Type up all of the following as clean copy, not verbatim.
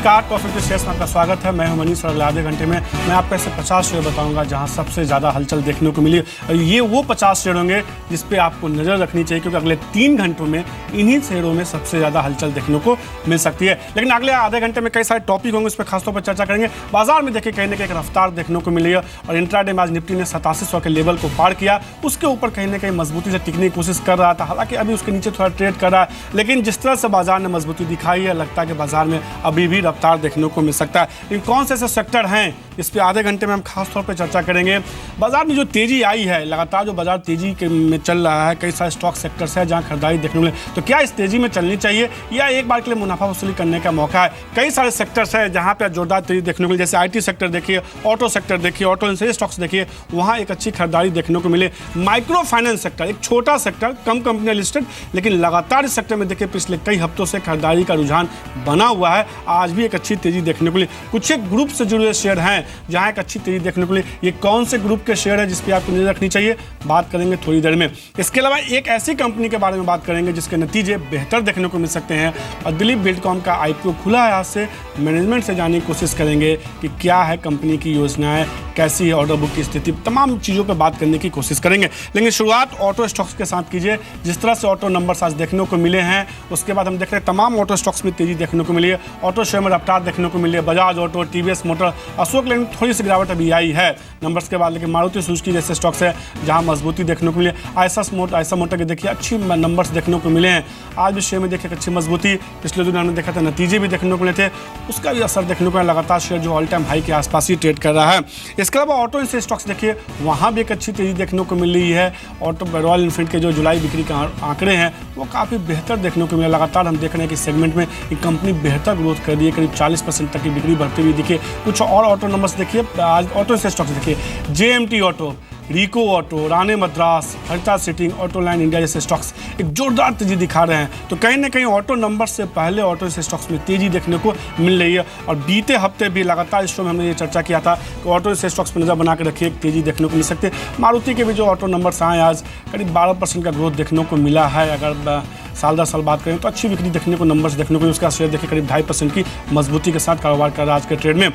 नमस्कार, top 50 shares में आपका स्वागत है। मैं हूं मनीष और अगले आधे घंटे में मैं आपको ऐसे 50 शेयर बताऊंगा जहां सबसे ज़्यादा हलचल देखने को मिली। और ये वो 50 शेयर होंगे जिस पे आपको नज़र रखनी चाहिए, क्योंकि अगले 3 घंटों में इन्हीं शेयरों में सबसे ज़्यादा हलचल देखने को मिल सकती है। लेकिन अगले आधे घंटे में कई सारे टॉपिक होंगे, उस पर खासतौर पर चर्चा करेंगे। बाजार में देखिए कहीं ना कहीं एक रफ्तार देखने को मिली है और इंट्राडे में आज निफ्टी ने 8700 के लेवल को पार किया। उसके ऊपर कहीं ना कहीं मजबूती से टिकने की कोशिश कर रहा था, हालांकि अभी उसके नीचे थोड़ा ट्रेड कर रहा है। लेकिन जिस तरह से बाजार ने मजबूती दिखाई है, लगता है कि बाजार में अभी भी रफ्तार देखने को मिल सकता है। लेकिन कौन से ऐसे सेक्टर हैं इस पे आधे घंटे में हम खास तौर पे चर्चा करेंगे। बाजार में जो तेजी आई है, लगातार जो बाजार तेजी में चल रहा है, कई सारे स्टॉक सेक्टर्स हैं जहां खरीदारी देखने को मिले, तो क्या इस तेजी में चलनी चाहिए या एक बार के लिए मुनाफा वसूली करने का मौका है? कई सारे सेक्टर्स हैं जहां पे जोरदार तेजी देखने को मिले, जैसे आईटी सेक्टर देखिए, ऑटो सेक्टर देखिए, ऑटो इंश्योरेंस स्टॉक्स देखिए, वहां एक अच्छी खरीदारी देखने को मिले। माइक्रो फाइनेंस सेक्टर एक छोटा सेक्टर, कम कंपनियां लिस्टेड, लेकिन लगातार इस सेक्टर में देखिए पिछले कई हफ्तों से खरीदारी का रुझान बना हुआ है। आज भी एक अच्छी तेजी देखने को मिली। कुछ एक ग्रुप से जुड़े शेयर हैं जहां एक अच्छी तेजी देखने को मिली। ये कौन से ग्रुप के शेयर है जिस पे आपको नजर रखनी चाहिए, बात करेंगे थोड़ी देर में। इसके अलावा एक ऐसी कंपनी के बारे में बात करेंगे जिसके नतीजे बेहतर देखने को मिल सकते हैं। और दिलीप बिल्डकॉन का आईपीओ खुला है आज से, मैनेजमेंट से जानने की कोशिश करेंगे कि क्या है कंपनी की योजनाएं, कैसी है ऑर्डर बुक की स्थिति, तमाम चीज़ों पर बात करने की कोशिश करेंगे। लेकिन शुरुआत ऑटो स्टॉक्स के साथ कीजिए। जिस तरह से ऑटो नंबर्स आज देखने को मिले हैं, उसके बाद हम देख रहे हैं तमाम ऑटो स्टॉक्स में तेजी देखने को मिली है। ऑटो शेयर में रफ्तार देखने को मिली है। Bajaj Auto, TVS motor, Ashok Leyland थोड़ी सी गिरावट अभी आई है नंबर्स के बाद, लेकिन मारुति सुजुकी जैसे स्टॉक्स है जहां मजबूती देखने को मिली है। आयशा मोटर के देखिए अच्छी नंबर्स देखने को मिले हैं। आज भी शेयर में देखिए अच्छी मजबूती, पिछले दिन हमने देखा था नतीजे भी देखने को मिले थे, उसका भी असर देखने को मिला। लगातार शेयर जो ऑल टाइम हाई के आसपास ही ट्रेड कर रहा है। इसके अलावा ऑटो इंश्योरेंस स्टॉक्स देखिए, वहाँ भी एक अच्छी तेजी देखने को मिल रही है। ऑटो रॉयल एनफील्ड के जो जुलाई बिक्री के आंकड़े हैं वो काफ़ी बेहतर देखने को मिला। लगातार हम देख रहे हैं कि सेगमेंट में ये कंपनी बेहतर ग्रोथ कर रही है, करीब 40% तक की बिक्री बढ़ती हुई दिखिए। कुछ और ऑटो नंबर्स देखिए, आज ऑटो इंश्योरेंस स्टॉक्स देखिए, जेएमटी ऑटो, रिको ऑटो, राणे मद्रास, हरिता सिटिंग, ऑटो लाइन इंडिया जैसे स्टॉक्स एक जोरदार तेजी दिखा रहे हैं। तो कहीं ना कहीं ऑटो नंबर से पहले ऑटो इंश्योरेंस स्टॉक्स में तेजी देखने को मिल रही है। और बीते हफ्ते भी लगातार इस शो में हमने ये चर्चा किया था कि ऑटो इंश्योरेंस स्टॉक्स पर नजर बना के रखिए, तेजी देखने को मिल सकती है। मारुति के भी जो ऑटो नंबर्स आए आज, करीब 12% का ग्रोथ देखने को मिला है। अगर साल दर साल बात करें तो अच्छी बिक्री देखने को, नंबर्स देखने को, उसका शेयर देखिए करीब 2.5% की मजबूती के साथ कारोबार कर रहा है आज के ट्रेड में।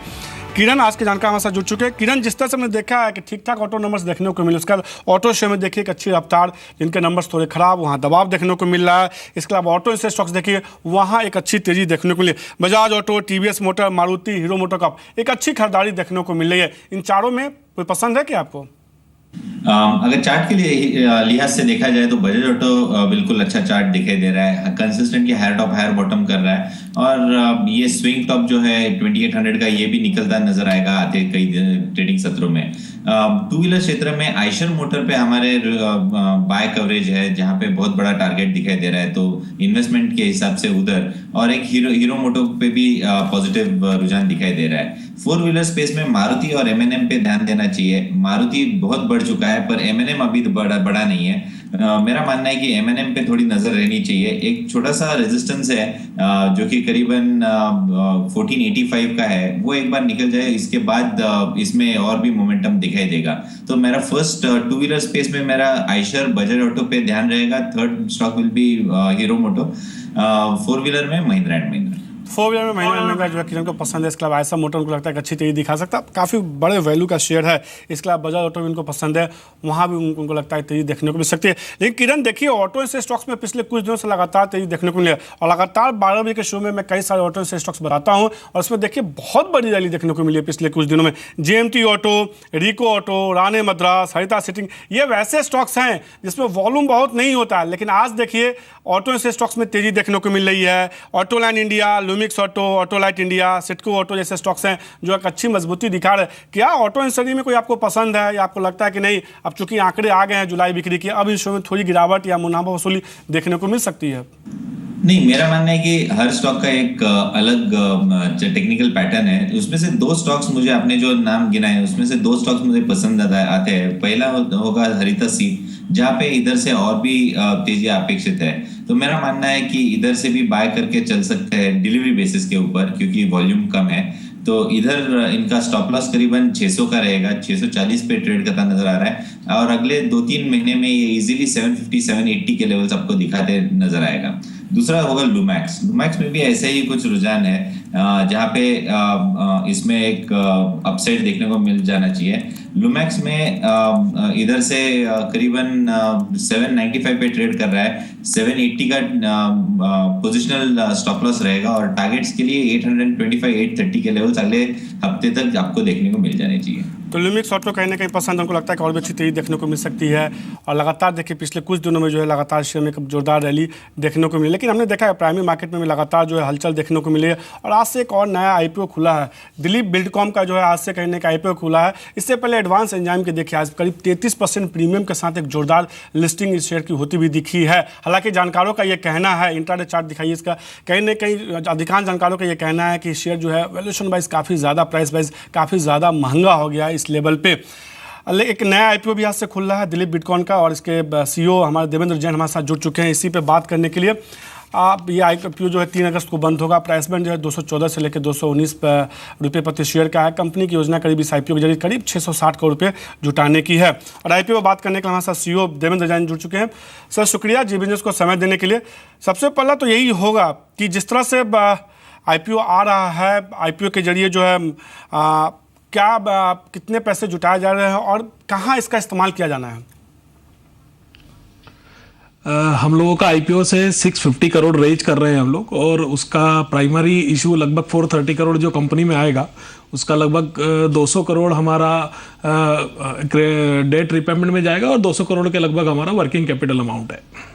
किरण आज के जानकार हमारे साथ जुड़ चुके हैं। किरण, जिस तरह से हमने देखा है कि ठीक ठाक ऑटो नंबर्स देखने को मिले, उसका ऑटो शेयर में देखिए एक अच्छी रफ्तार, जिनके नंबर्स थोड़े खराब वहाँ दबाव देखने को मिल रहा है। इसके अलावा ऑटो इंश्योरेंस स्टॉक्स देखिए, वहाँ एक अच्छी तेजी देखने को मिली। Bajaj Auto, TVS Motor, Maruti, Hero Motor Corp एक अच्छी खरीदारी देखने को मिल रही है। इन चारों में कोई पसंद है क्या आपको? अगर चार्ट के लिए लिहाज से देखा जाए तो बजाज ऑटो बिल्कुल अच्छा चार्ट दिखाई दे रहा है, consistently higher top higher bottom कर रहा है। और ये स्विंग टॉप जो है 2800 का, ये भी निकलता नजर आएगा आते कई ट्रेडिंग सत्रों में। टू व्हीलर क्षेत्र में आयशर मोटर पे हमारे बाय कवरेज है, जहां पे बहुत बड़ा टारगेट दिखाई दे रहा है, तो इन्वेस्टमेंट के हिसाब से उधर। और एक हीरो मोटो पे भी पॉजिटिव रुझान दिखाई दे रहा है। 4 व्हीलर स्पेस में मारुति और एमएनएम पे ध्यान देना चाहिए। मारुति बहुत बढ़ चुका है पर एमएनएम अभी बड़ा नहीं है। मेरा मानना है कि एमएनएम पे थोड़ी नजर रहनी चाहिए। एक छोटा सा रेजिस्टेंस है जो कि करीबन 1485 का है, वो एक बार निकल जाए, इसके बाद इसमें और भी मोमेंटम दिखाई देगा। तो मेरा फर्स्ट 2 व्हीलर स्पेस में मेरा आयशर बजाज ऑटो पे ध्यान रहेगा। Third stock will be Hero Moto. 4 wheeler में महिंद्रा एंड महिंद्रा। 4 व्हीलर में महिंद्रा जो है किरण को पसंद है। इसके अलावा आयशर मोटर उनको लगता है कि अच्छी तेजी दिखा सकता है, काफ़ी बड़े वैल्यू का शेयर है। इसके अलावा बजाज ऑटो भी उनको पसंद है, वहाँ भी उनको लगता है तेजी देखने को मिल सकती है। लेकिन किरण देखिए, ऑटो इंश्योरेंस स्टॉक्स में पिछले कुछ दिनों से लगातार तेजी देखने को मिली है। और लगातार 12 बजे के शो में मैं कई सारे ऑटो इंश्योरेंस स्टॉक्स बताता हूँ और उसमें देखिए बहुत बड़ी रैली देखने को मिली है पिछले कुछ दिनों में। जेएमटी ऑटो, रिको ऑटो, राणे मद्रास, हरिता सिटिंग, ये वैसे स्टॉक्स हैं जिसमें वॉल्यूम बहुत नहीं होता है, लेकिन आज देखिए ऑटो इंश्योरेंस स्टॉक्स में तेजी देखने को मिल रही है। Auto line India, Lumix auto light India, CIDCO auto जैसे स्टॉक्स हैं जो एक अच्छी मजबूती दिखा रहे हैं। क्या ऑटो इंश्योरेंस में कोई आपको पसंद है या आपको लगता है कि नहीं, अब चूंकि आंकड़े आ गए हैं जुलाई बिक्री के, अब इस शो में थोड़ी गिरावट या मुनाफा वसूली देखने को मिल सकती है? नहीं, मेरा मानना है कि हर स्टॉक का एक अलग टेक्निकल पैटर्न है। उसमें से 2 स्टॉक्स मुझे, आपने जो नाम गिनाए उसमें से 2 स्टॉक्स मुझे पसंद आते हैं। पहला होगा हरिता सी, जहाँ पे इधर से और भी तेजी अपेक्षित है। तो मेरा मानना है कि इधर से भी बाय करके चल सकते हैं डिलीवरी बेसिस के ऊपर, क्योंकि वॉल्यूम कम है। तो इधर इनका स्टॉप लॉस करीबन 600 का रहेगा, 640 पे ट्रेड करता नजर आ रहा है। और अगले 2-3 महीने में ये इजीली 750-780 के लेवल्स आपको दिखाते नजर आएगा। दूसरा होगा लुमैक्स। लुमैक्स में भी ऐसे ही कुछ रुझान है, जहाँ पे इसमें एक अपसाइड देखने को मिल जाना चाहिए। लुमैक्स में इधर से करीबन 795 पे ट्रेड कर रहा है। 780 का पोजिशनल स्टॉप लॉस रहेगा और टारगेट्स के लिए 825 830 के लेवल्स अगले हफ्ते तक आपको देखने को मिल जाने चाहिए। तो लुमिक्स ऑटो कहीं ना कहीं पसंद, हमको लगता है कि और भी अच्छी तेजी देखने को मिल सकती है। और लगातार देखिए पिछले कुछ दिनों में जो है लगातार शेयर में एक जोरदार रैली देखने को मिली, लेकिन हमने देखा है प्राइमरी मार्केट में भी लगातार जो है हलचल देखने को मिली है। और आज से एक और नया आईपीओ खुला है, दिलीप बिल्डकॉन का जो है आज से कहीं ना कहीं आईपीओ खुला है। इससे पहले एडवांस एंजाइम के देखिए आज करीब 33% प्रीमियम के साथ एक जोरदार लिस्टिंग इस शेयर की होती भी दिखी है। हालांकि जानकारों का ये कहना है, इंट्राडे चार्ट दिखाइए इसका, कहीं ना कहीं अधिकांश जानकारों का ये कहना है कि शेयर जो है वैल्यूएशन वाइज काफ़ी ज़्यादा, प्राइस वाइज काफ़ी ज़्यादा महंगा हो गया है इस लेवल पे। एक नया आईपीओ भी आज से खुल रहा है दिलीप बिल्डकॉन का, और इसके सीईओ हमारे देवेंद्र जैन हमारे साथ जुड़ चुके हैं इसी पे बात करने के लिए। आप ये आईपीओ जो है 3 अगस्त को बंद होगा। प्राइस बैंड जो है 214 से लेकर 219 रुपये प्रति शेयर का है। कंपनी की योजना करीब इस आईपीओ के जरिए करीब 660 करोड़ रुपये जुटाने की है। और आईपीओ बात करने के लिए हमारे साथ सीईओ देवेंद्र जैन जुड़ चुके हैं। सर शुक्रिया जी बिजनेस को समय देने के लिए। सबसे पहला तो यही होगा कि जिस तरह से आईपीओ आ रहा है, आईपीओ के जरिए जो है कितने पैसे जुटाए जा रहे हैं और कहाँ इसका इस्तेमाल किया जाना है? हम लोगों का आईपीओ से 650 करोड़ रेज कर रहे हैं हम लोग, और उसका प्राइमरी इशू लगभग 430 करोड़ जो कंपनी में आएगा, उसका लगभग 200 करोड़ हमारा डेट रिपेमेंट में जाएगा और 200 करोड़ के लगभग हमारा वर्किंग कैपिटल अमाउंट है।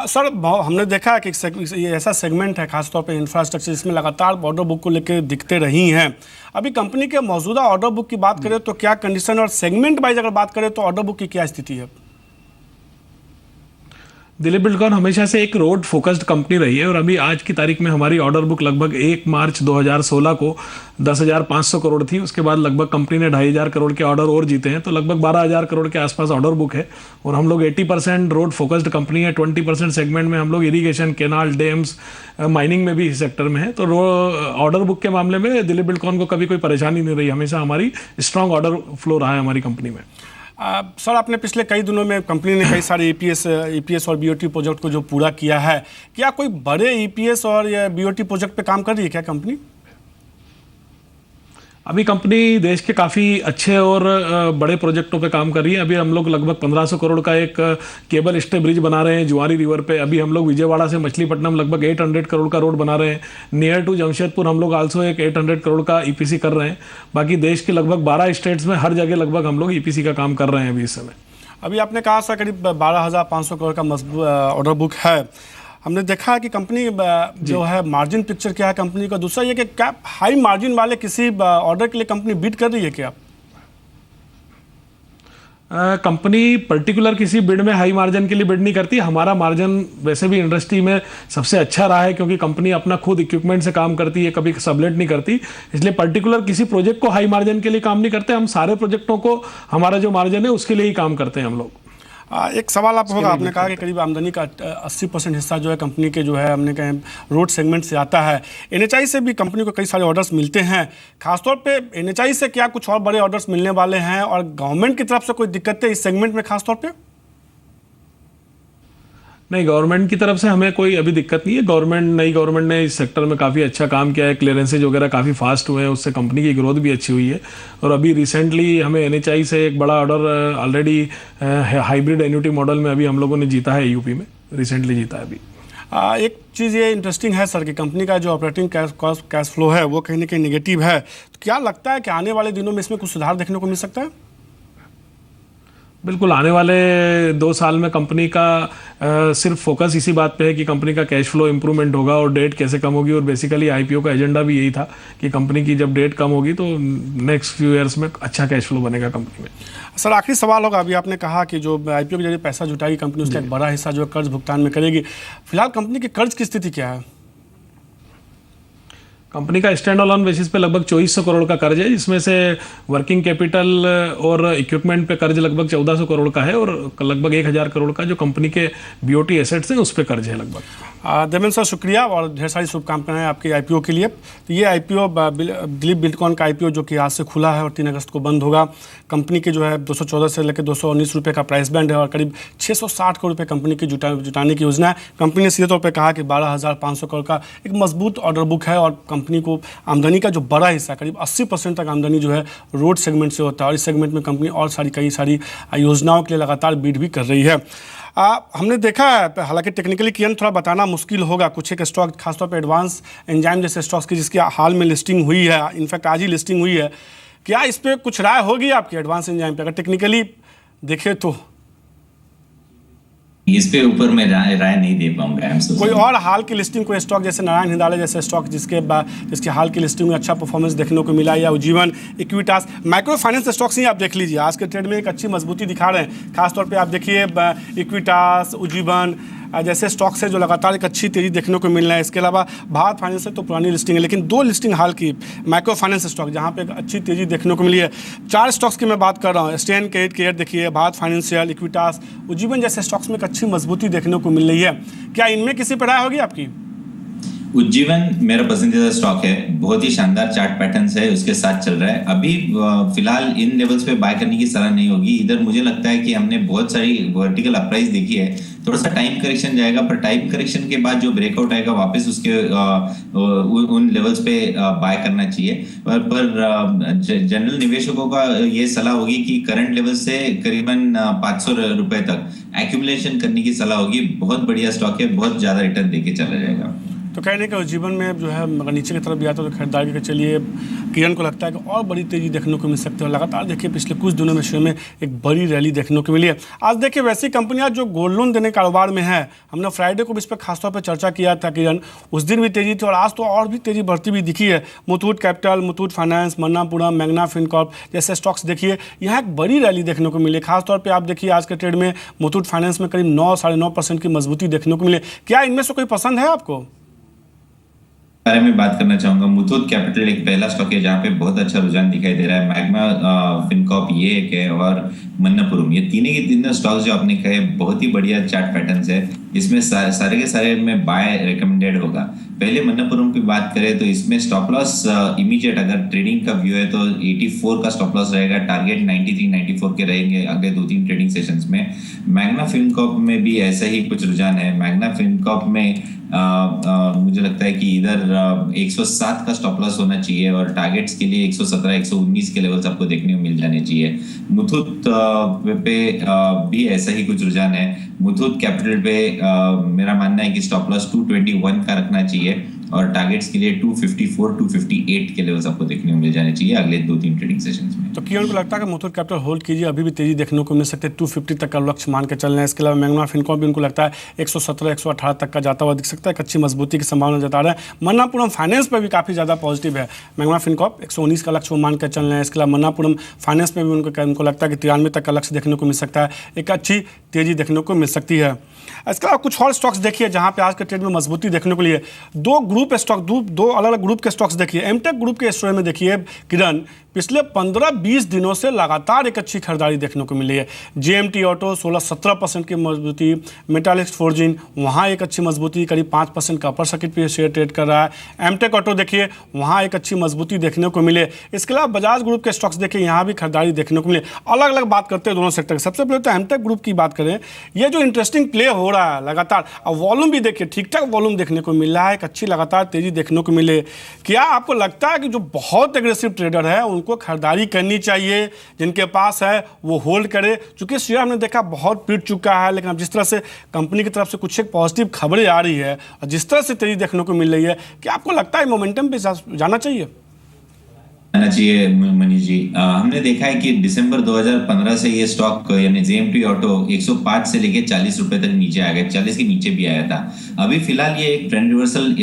सर हमने देखा है कि ये ऐसा सेगमेंट है खासतौर पे इंफ्रास्ट्रक्चर, जिसमें लगातार ऑर्डर बुक को लेकर दिखते रही हैं। अभी कंपनी के मौजूदा ऑर्डर बुक की बात करें तो क्या कंडीशन, और सेगमेंट वाइज अगर बात करें तो ऑर्डर बुक की क्या स्थिति है? दिलीप बिल्डकॉन हमेशा से एक रोड फोकस्ड कंपनी रही है, और अभी आज की तारीख में हमारी ऑर्डर बुक लगभग 1 मार्च 2016 को 10,500 करोड़ थी। उसके बाद लगभग कंपनी ने 2,500 करोड़ के ऑर्डर और जीते हैं, तो लगभग 12,000 करोड़ के आसपास ऑर्डर बुक है। और हम लोग 80% रोड फोकस्ड कंपनी है। 20% सेगमेंट में हम लोग इरीगेशन, केनाल, डैम्स, माइनिंग में भी इस सेक्टर में है। तो ऑर्डर बुक के मामले में दिलीप बिल्डकॉन को कभी कोई परेशानी नहीं रही, हमेशा हमारी स्ट्रॉन्ग ऑर्डर फ्लो रहा है हमारी कंपनी में। सर आपने पिछले कई दिनों में कंपनी ने कई सारे ईपीएस और बीओटी प्रोजेक्ट को जो पूरा किया है, क्या कोई बड़े ईपीएस और बीओटी प्रोजेक्ट पे काम कर रही है क्या कंपनी? अभी कंपनी देश के काफ़ी अच्छे और बड़े प्रोजेक्टों पे काम कर रही है। अभी हम लोग लगभग 1500 करोड़ का एक केबल स्टे ब्रिज बना रहे हैं जुआरी रिवर पे। अभी हम लोग विजयवाड़ा से मछलीपट्टनम लगभग 800 करोड़ का रोड बना रहे हैं। नियर टू जमशेदपुर हम लोग आल्सो एक 800 करोड़ का ईपीसी कर रहे हैं। बाकी देश के लगभग 12 स्टेट्स में हर जगह लगभग हम लोग ईपीसी का काम कर रहे हैं अभी इस समय। अभी आपने कहा सर करीब 12,500 करोड़ का ऑर्डर बुक है। हमने देखा है कि कंपनी जो है मार्जिन पिक्चर क्या है कंपनी का, दूसरा ये कि क्या हाई मार्जिन वाले किसी ऑर्डर के लिए कंपनी बीट कर रही है क्या? कंपनी पर्टिकुलर किसी बिड में हाई मार्जिन के लिए बिड नहीं करती। हमारा मार्जिन वैसे भी इंडस्ट्री में सबसे अच्छा रहा है, क्योंकि कंपनी अपना खुद इक्विपमेंट से काम करती है, कभी सबलेट नहीं करती। इसलिए पर्टिकुलर किसी प्रोजेक्ट को हाई मार्जिन के लिए काम नहीं करते। हम सारे प्रोजेक्टों को हमारा जो मार्जिन है उसके लिए ही काम करते हैं हम लोग। एक सवाल आप होगा, आपने कहा कि करीब आमदनी का 80% हिस्सा जो है कंपनी के जो है हमने कहा रोड सेगमेंट से आता है। एनएचआई से भी कंपनी को कई सारे ऑर्डर्स मिलते हैं। खासतौर पे एनएचआई से क्या कुछ और बड़े ऑर्डर्स मिलने वाले हैं, और गवर्नमेंट की तरफ से कोई दिक्कतें इस सेगमेंट में खासतौर पे? नहीं, गवर्नमेंट की तरफ से हमें कोई अभी दिक्कत नहीं है। नई गवर्नमेंट ने इस सेक्टर में काफ़ी अच्छा काम किया है। क्लियरेंसेज वगैरह काफ़ी फास्ट हुए हैं, उससे कंपनी की ग्रोथ भी अच्छी हुई है। और अभी रिसेंटली हमें एनएचआई से एक बड़ा order already hybrid annuity model में अभी हम लोगों ने जीता है, यूपी में रिसेंटली जीता है अभी। एक चीज़ ये इंटरेस्टिंग है सर कि कंपनी का जो ऑपरेटिंग कैश फ्लो है वो कहीं ना कहीं नेगेटिव है। तो क्या लगता है कि आने वाले दिनों में इसमें कुछ सुधार देखने को मिल सकता है? बिल्कुल, आने वाले 2 साल में कंपनी का सिर्फ फोकस इसी बात पे है कि कंपनी का कैश फ्लो इंप्रूवमेंट होगा और डेट कैसे कम होगी। और बेसिकली आईपीओ का एजेंडा भी यही था कि कंपनी की जब डेट कम होगी तो नेक्स्ट फ्यू ईयर्स में अच्छा कैश फ्लो बनेगा कंपनी में। सर आखिरी सवाल होगा, अभी आपने कहा कि जो आईपीओ के जरिए पैसा जुटाएगी कंपनी, उसका एक बड़ा हिस्सा जो है कर्ज भुगतान में करेगी। फिलहाल कंपनी के कर्ज की स्थिति क्या है? कंपनी का स्टैंड अलोन बेसिस पे लगभग 2400 करोड़ का कर्ज है, जिसमें से वर्किंग कैपिटल और इक्विपमेंट पे कर्ज लगभग 1400 करोड़ का है, और लगभग 1000 करोड़ का जो कंपनी के बीओटी एसेट्स हैं उस पे कर्ज है लगभग। देवेंद्र सर शुक्रिया और ढेर सारी शुभकामनाएं आपके आईपीओ के लिए। तो ये आईपीओ दिलीप बिल्डकॉन का आईपीओ जो कि आज से खुला है और 3 अगस्त को बंद होगा। कंपनी के जो है 214 से लेकर 219 रुपये का प्राइस बैंड है और करीब 660 करोड़ रुपये कंपनी की जुटाने की योजना है। कंपनी ने सीधे तौर पर कहा कि 12,500 करोड़ का एक मजबूत ऑर्डर बुक है और कंपनी को आमदनी का जो बड़ा हिस्सा करीब 80% तक आमदनी जो है रोड सेगमेंट से होता है और इस सेगमेंट में कंपनी और कई सारी योजनाओं के लिए लगातार बीड भी कर रही है। हमने देखा है, हालांकि टेक्निकली किरण थोड़ा बताना मुश्किल होगा, कुछ एक स्टॉक खासतौर पे एडवांस एंजाइम जैसे स्टॉक्स की जिसकी हाल में लिस्टिंग हुई है, इनफैक्ट आज ही लिस्टिंग हुई है, क्या इस पर कुछ राय होगी आपकी एडवांस एंजाइम पे? अगर टेक्निकली देखें तो इस पे ऊपर मैं राय नहीं दे पाऊंगा। कोई और हाल की लिस्टिंग, कोई स्टॉक जैसे नारायण हिंदालय जैसे स्टॉक जिसके हाल की लिस्टिंग में अच्छा परफॉर्मेंस देखने को मिला, या Ujjivan, Equitas, micro finance stocks ही आप देख लीजिए आज के ट्रेड में एक अच्छी मजबूती दिखा रहे हैं। खासतौर पे आप देखिए इक्विटास, उज्जीवन जैसे स्टॉक्स है जो लगातार एक अच्छी तेजी देखने को मिल रहा है। इसके अलावा भारत फाइनेंस तो पुरानी लिस्टिंग है, लेकिन 2 लिस्टिंग हाल की माइक्रो फाइनेंस स्टॉक जहां पे एक अच्छी तेजी देखने को मिली है। 4 स्टॉक्स की मैं बात कर रहा हूँ, स्टैंड केयर देखिए, भारत फाइनेंशियल, इक्विटास, उज्जीवन जैसे स्टॉक्स में एक अच्छी मजबूती देखने को मिल रही है। क्या इनमें किसी पर राय होगी आपकी? उज्जीवन मेरा पसंदीदा स्टॉक है, बहुत ही शानदार चार्ट पैटर्न्स है, उसके साथ चल रहा है। अभी फिलहाल इन लेवल्स पे बाय करने की सलाह नहीं होगी। इधर मुझे लगता है कि हमने बहुत सारी वर्टिकल अपराइज देखी है, थोड़ा सा टाइम करेक्शन जाएगा, पर टाइम करेक्शन के बाद जो ब्रेकआउट आएगा वापस उसके उन लेवल्स पे बाय करना चाहिए। पर जनरल निवेशकों का ये सलाह होगी कि करंट लेवल से करीबन 500 रुपए तक एक्यूमुलेशन करने की सलाह होगी। बहुत बढ़िया स्टॉक है, बहुत ज्यादा रिटर्न देके चला जाएगा। तो कहने का जीवन में जो है अगर नीचे की तरफ भी आता है तो खरीदारी के चलिए किरण को लगता है कि और बड़ी तेजी देखने को मिल सकती है। लगातार देखिए पिछले कुछ दिनों में शेयर में एक बड़ी रैली देखने को मिली है। आज देखिए वैसी कंपनियां जो गोल्ड लोन देने कारोबार में है, हमने फ्राइडे को भी इस पर खासतौर पर चर्चा किया था किरण, उस दिन भी तेजी थी और आज तो और भी तेजी बढ़ती हुई दिखी है। Muthoot capital, Muthoot finance, Manappuram, Magna Fincorp जैसे स्टॉक्स देखिए यहाँ एक बड़ी रैली देखने को मिली। खासतौर पर आप देखिए आज के ट्रेड में मुथूट फाइनेंस में करीब 9-9.5% की मजबूती देखने को मिली। क्या इनमें से कोई पसंद है आपको? बारे में बात करना चाहूंगा। मुथूट कैपिटल एक पहला स्टॉक है जहां पे बहुत अच्छा रुझान दिखाई दे रहा है। मैग्ना फिनकॉर्प ये एक है और मन्नापुरम, ये तीनों के तीनों स्टॉक्स जो आपने कहे बहुत ही बढ़िया चार्ट पैटर्न्स है। इसमें सारे के सारे में बाय रिकमेंडेड होगा। पहले मन्नापुरम की बात करें तो इसमें स्टॉप लॉस इमीडिएट अगर ट्रेडिंग का व्यू है तो 84 का स्टॉप लॉस रहेगा, टारगेट 93-94 के रहेंगे अगले 2-3 ट्रेडिंग सेशंस में। मैग्ना फिनकॉर्प में भी ऐसा ही कुछ रुझान है। मैग्ना फिनकॉर्प में मुझे लगता है कि इधर 107 का स्टॉप लॉस होना चाहिए और टारगेट्स के लिए 117-119 के लेवल्स आपको देखने को मिल जाने चाहिए। मुथूट पे भी ऐसा ही कुछ रुझान है। मुथूट कैपिटल पे मेरा मानना है कि स्टॉप लॉस 221 का रखना चाहिए और टारगेट्स के लिए 254-258 के लेवल्स आपको देखने को मिल जाने चाहिए अगले 2-3 ट्रेडिंग सेशंस में। तो किरण को लगता है कि मुथूट कैपिटल होल्ड कीजिए, अभी भी तेजी देखने को मिल सकते हैं, 250 तक का लक्ष्य मान के चल रहे हैं। इसके अलावा मैग्ना फिनकॉर्प भी उनको लगता है 117-118 तक का जाता हुआ दिख सकता है, एक अच्छी मजबूती की संभावना जता रहे हैं। मन्नापुरम फाइनेंस पर भी काफ़ी ज़्यादा पॉजिटिव है। मैग्ना फिनकॉर्प 119 का लक्ष्य मान के चल रहे हैं। इसके अलावा मन्नापुरम फाइनेंस में भी उनको लगता है कि 93 तक का लक्ष्य देखने को मिल सकता है, एक अच्छी तेजी देखने को मिल सकती है। इसके अलावा कुछ और स्टॉक्स देखिए जहाँ पे आज के ट्रेड में मजबूती देखने को लिए, 2 ग्रुप स्टॉक, 2 अलग अलग ग्रुप के स्टॉक्स देखिए। एमटेक ग्रुप के स्टोरी में देखिए किरण, पिछले 15-20 दिनों से लगातार एक अच्छी खरीदारी देखने को मिली है। जेएमटी ऑटो 16-17% की मजबूती, मेटालिक्स फोर्जिन वहाँ एक अच्छी मजबूती, करीब 5% का अपर सर्किट पे शेयर ट्रेड कर रहा है। एमटेक ऑटो देखिए वहाँ एक अच्छी मजबूती देखने को मिले। इसके अलावा बजाज ग्रुप के स्टॉक्स देखिए यहाँ भी खरीदारी देखने को मिले। अलग अलग बात करते हैं दोनों सेक्टर की। सबसे पहले तो एमटेक ग्रुप की बात करें, ये जो इंटरेस्टिंग प्ले हो रहा है लगातार, और वॉल्यूम भी देखिए ठीक ठाक वॉल्यूम देखने को मिल रहा है, एक अच्छी लगातार तेजी देखने को मिले। क्या आपको लगता है कि जो बहुत एग्रेसिव ट्रेडर है उनको खरीदारी करनी चाहिए, जिनके पास है वो होल्ड करे? क्योंकि शेयर हमने देखा बहुत पीट चुका है, लेकिन अब जिस तरह से कंपनी की तरफ से कुछ एक पॉजिटिव खबरें आ रही है और जिस तरह से तेजी देखने को मिल रही है, क्या आपको लगता है मोमेंटम पे जाना चाहिए? मनीष जी, हमने देखा है कि दिसंबर 2015 से ये स्टॉक यानी जेएमटी ऑटो 105 से लेके 40 रुपए तक नीचे आ गया, 40 के नीचे भी आया था। अभी फिलहाल ये एक ट्रेंड रिवर्सल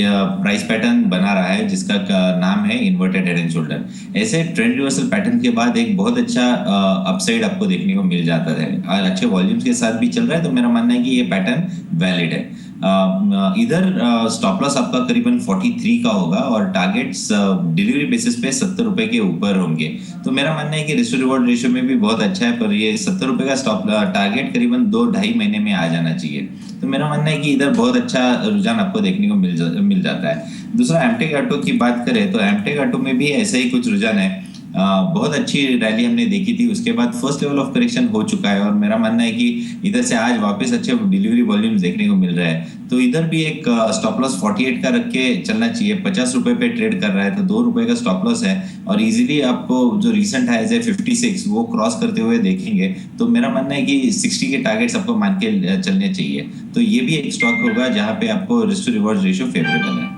प्राइस पैटर्न बना रहा है जिसका नाम है इन्वर्टेड हेड एंड शोल्डर। ऐसे ट्रेंड रिवर्सल पैटर्न के बाद एक बहुत अच्छा अपसाइड आपको देखने को मिल जाता है और अच्छे वॉल्यूम्स के साथ भी चल रहा है, तो मेरा मानना है कि ये पैटर्न वैलिड है। इधर स्टॉप लॉस आपका करीबन 43 का होगा और टारगेट्स डिलीवरी बेसिस पे 70 रुपए के ऊपर होंगे। तो मेरा मानना है कि रिस्क टू रिवॉर्ड रेशियो में भी बहुत अच्छा है, पर ये 70 रुपए का स्टॉप टारगेट करीबन 2-2.5 महीने में आ जाना चाहिए। तो मेरा मानना है कि इधर बहुत अच्छा रुझान आपको देखने को मिल जाता है। दूसरा एमटेक ऑटो की बात करें तो एमटेक ऑटो में भी ऐसा ही कुछ रुझान है। बहुत अच्छी रैली हमने देखी थी, उसके बाद फर्स्ट लेवल ऑफ करेक्शन हो चुका है और मेरा मानना है कि इधर से आज वापस अच्छे डिलीवरी वॉल्यूम्स देखने को मिल रहा है। तो इधर भी एक स्टॉप लॉस 48 का रख के चलना चाहिए। 50 रुपए पे ट्रेड कर रहा है तो 2 रुपए का स्टॉप लॉस है और इजीली आपको जो रिसेंट हाइज है 56 वो क्रॉस करते हुए देखेंगे। तो मेरा मानना है कि 60 के टारगेट्स आपको मान के चलने चाहिए। तो ये भी एक स्टॉक होगा जहां पे आपको risk to reward ratio favourable है।